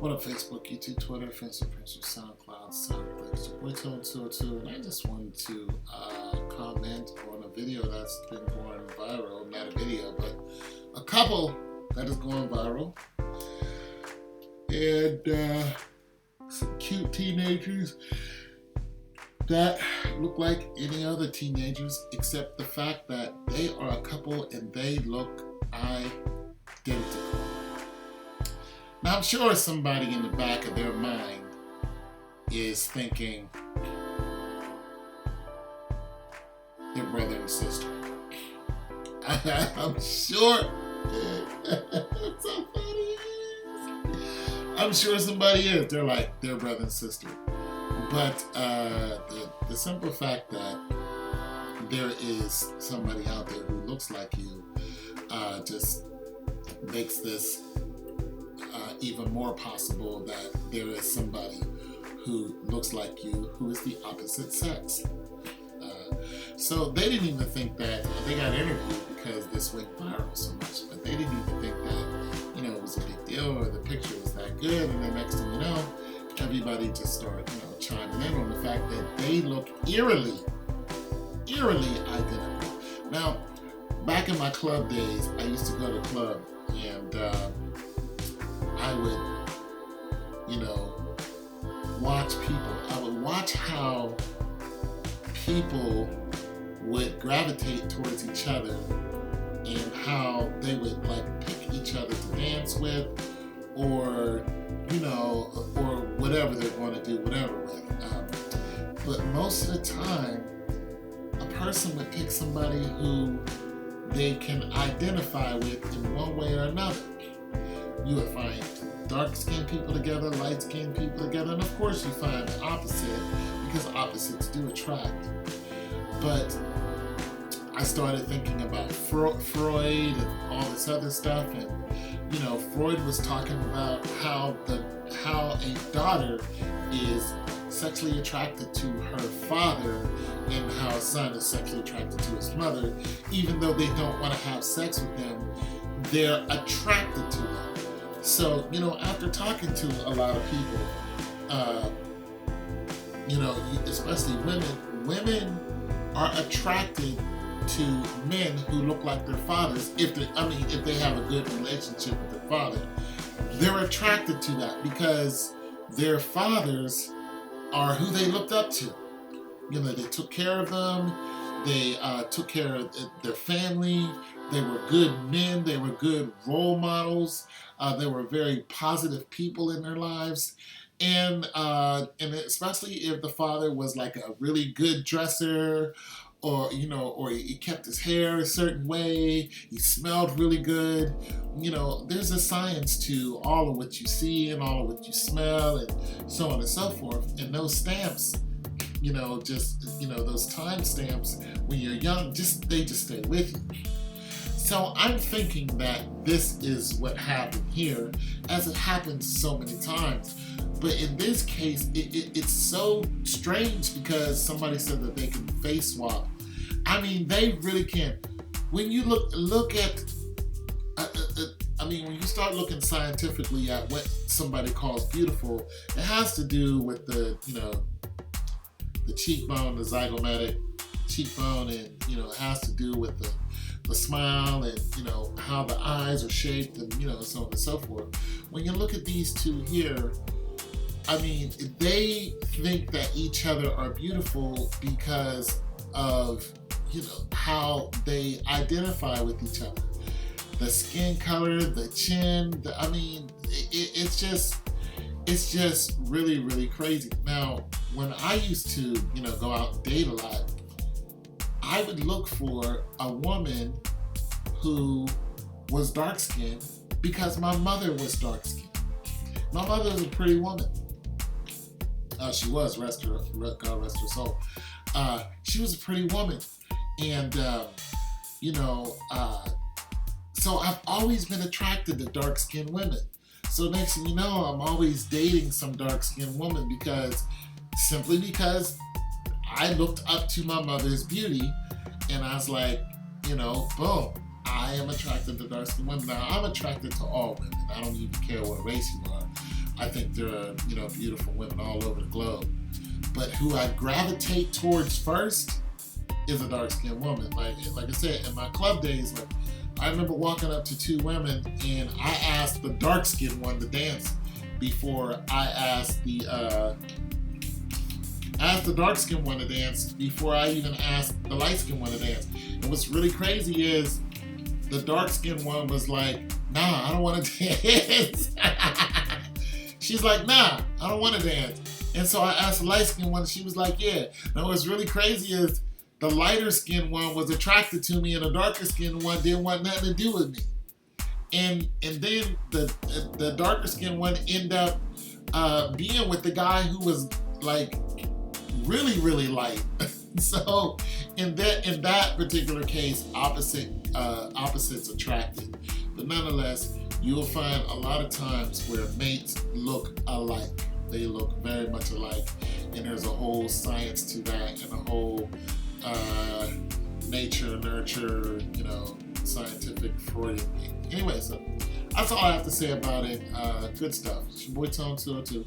What up, Facebook, YouTube, Twitter, Facebook, Pinterest, SoundCloud, SoundClick, it's your boy Tone202, and I just wanted to comment on a video that's been going viral. Not a video, but a couple that is going viral. And some cute teenagers that look like any other teenagers, except the fact that they are a couple and they look identical. Now, I'm sure somebody in the back of their mind is thinking they're brother and sister. I'm sure somebody is. I'm sure somebody is. They're like, they're brother and sister. But the simple fact that there is somebody out there who looks like you just makes this even more possible that there is somebody who looks like you who is the opposite sex. So they didn't even think that they got interviewed because this went viral so much, but they didn't even think that, it was a big deal or the picture was that good. And then next thing you know, everybody just started, chiming in on the fact that they look eerily identical. Now, back in my club days, I used to go to the club and I would, watch people. I would watch how people would gravitate towards each other and how they would pick each other to dance with or whatever they're going to do, whatever with. But most of the time, a person would pick somebody who they can identify with in one way or another. You would find dark-skinned people together, light-skinned people together, and of course you find the opposite, because opposites do attract. But I started thinking about Freud and all this other stuff, and Freud was talking about how a daughter is sexually attracted to her father and how a son is sexually attracted to his mother. Even though they don't want to have sex with them, they're attracted to them. So, after talking to a lot of people, especially women are attracted to men who look like their fathers. If they have a good relationship with their father, they're attracted to that because their fathers are who they looked up to. They took care of them. They took care of their family. They were good men. They were good role models. They were very positive people in their lives. And especially if the father was like a really good dresser, or he kept his hair a certain way, he smelled really good. There's a science to all of what you see and all of what you smell and so on and so forth. And those stamps, those time stamps when you're young, they just stay with you. So I'm thinking that this is what happened here, as it happens so many times. But in this case, it's so strange because somebody said that they can face swap. They really can. When you look at, when you start looking scientifically at what somebody calls beautiful, it has to do with the cheekbone, the zygomatic cheekbone, and it has to do with the smile and how the eyes are shaped and so on and so forth. When you look at these two here, they think that each other are beautiful because of how they identify with each other. The skin color, the chin, it's just really, really crazy. Now, when I used to, go out and date a lot, I would look for a woman who was dark-skinned because my mother was dark-skinned. My mother was a pretty woman. She was, God rest her soul. She was a pretty woman. And, so I've always been attracted to dark-skinned women. So next thing you know, I'm always dating some dark-skinned woman simply because I looked up to my mother's beauty and I was like, boom, I am attracted to dark-skinned women. Now, I'm attracted to all women. I don't even care what race you are. I think there are, you know, beautiful women all over the globe. But who I gravitate towards first is a dark-skinned woman. Like I said, in my club days, like, I remember walking up to two women and I asked the dark-skinned one to dance before I asked the dark-skinned one to dance before I even asked the light-skinned one to dance. And what's really crazy is the dark-skinned one was like, nah, I don't want to dance. She's like, nah, I don't want to dance. And so I asked the light-skinned one, and she was like, yeah. Now what's really crazy is the lighter-skinned one was attracted to me, and the darker-skinned one didn't want nothing to do with me. And then the darker-skinned one ended up being with the guy who was like really, really light. So in that particular case, opposites attracted. But nonetheless, you will find a lot of times where mates look alike. They look very much alike, and there's a whole science to that, and a whole nature, nurture, you know, scientific Freudian thing. Anyway, so that's all I have to say about it. Good stuff. It's your boy Tone 202.